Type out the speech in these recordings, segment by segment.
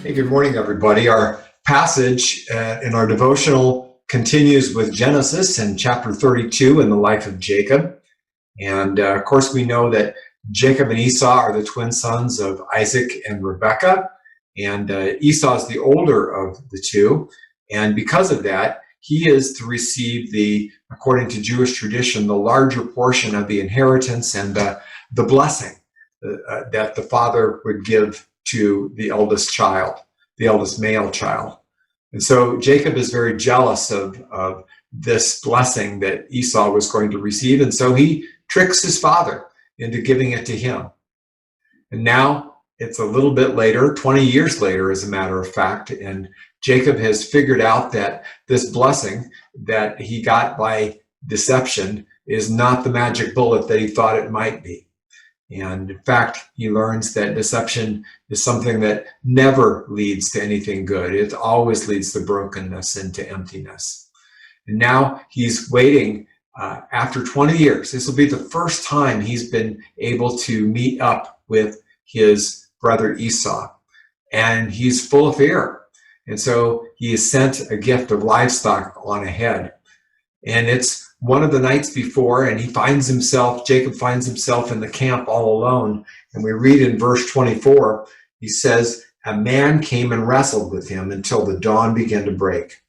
Hey, good morning, everybody. Our passage in our devotional continues with Genesis and chapter 32 in the life of Jacob. And of course, we know that Jacob and Esau are the twin sons of Isaac and Rebekah. And Esau is the older of the two. And because of that, he is to receive according to Jewish tradition, the larger portion of the inheritance and the blessing that the father would give to the eldest child, the eldest male child. And so Jacob is very jealous of this blessing that Esau was going to receive. And so he tricks his father into giving it to him. And now it's a little bit later, 20 years later, as a matter of fact, and Jacob has figured out that this blessing that he got by deception is not the magic bullet that he thought it might be. And in fact, he learns that deception is something that never leads to anything good. It always leads to brokenness and to emptiness. And now he's waiting after 20 years. This will be the first time he's been able to meet up with his brother Esau. And he's full of fear. And so he is sent a gift of livestock on ahead. And it's one of the nights before, and Jacob finds himself in the camp all alone. And we read in verse 24, he says, "A man came and wrestled with him until the dawn began to break.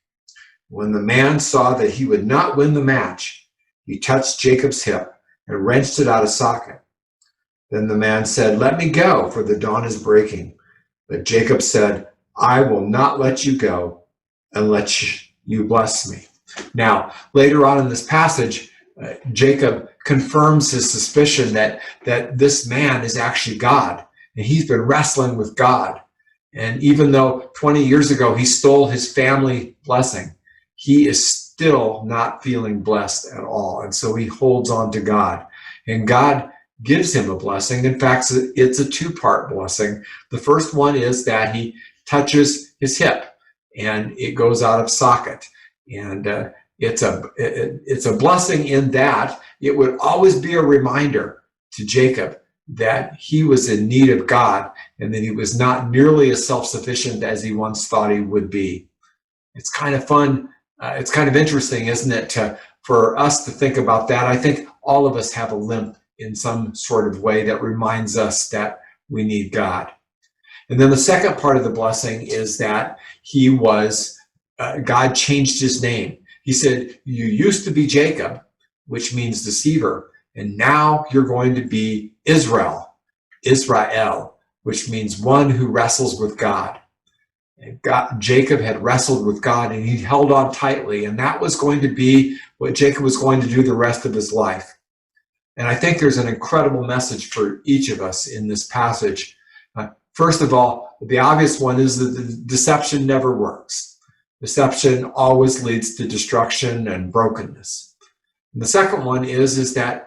When the man saw that he would not win the match, he touched Jacob's hip and wrenched it out of socket. Then the man said, 'Let me go, for the dawn is breaking.' But Jacob said, 'I will not let you go unless you bless me.'" Now, later on in this passage, Jacob confirms his suspicion that this man is actually God, and he's been wrestling with God. And even though 20 years ago he stole his family blessing, he is still not feeling blessed at all. And so he holds on to God, and God gives him a blessing. In fact, it's a two-part blessing. The first one is that he touches his hip, and it goes out of socket. And it's a blessing in that it would always be a reminder to Jacob that he was in need of God and that he was not nearly as self-sufficient as he once thought he would be. It's kind of fun. It's kind of interesting, isn't it, for us to think about that. I think all of us have a limp in some sort of way that reminds us that we need God. And then the second part of the blessing is that God changed his name. He said, "You used to be Jacob," which means deceiver, "and now you're going to be Israel," which means one who wrestles with God. And Jacob had wrestled with God, and he held on tightly, and that was going to be what Jacob was going to do the rest of his life. And I think there's an incredible message for each of us in this passage. First of all, the obvious one is that the deception never works. Deception always leads to destruction and brokenness. And the second one is that,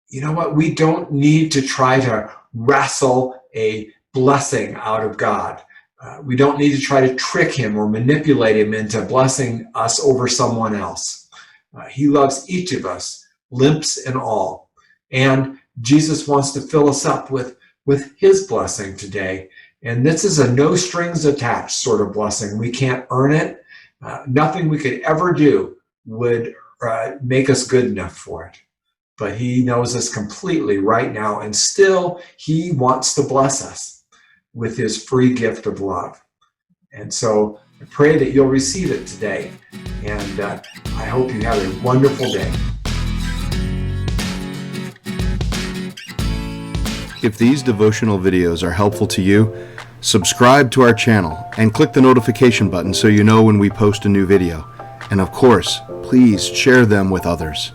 you know what, we don't need to try to wrestle a blessing out of God. We don't need to try to trick him or manipulate him into blessing us over someone else. He loves each of us, limps and all. And Jesus wants to fill us up with his blessing today. And this is a no strings attached sort of blessing. We can't earn it. Nothing we could ever do would make us good enough for it. But he knows us completely right now, and still he wants to bless us with his free gift of love. And so I pray that you'll receive it today, and I hope you have a wonderful day. If these devotional videos are helpful to you, subscribe to our channel and click the notification button so you know when we post a new video. And of course, please share them with others.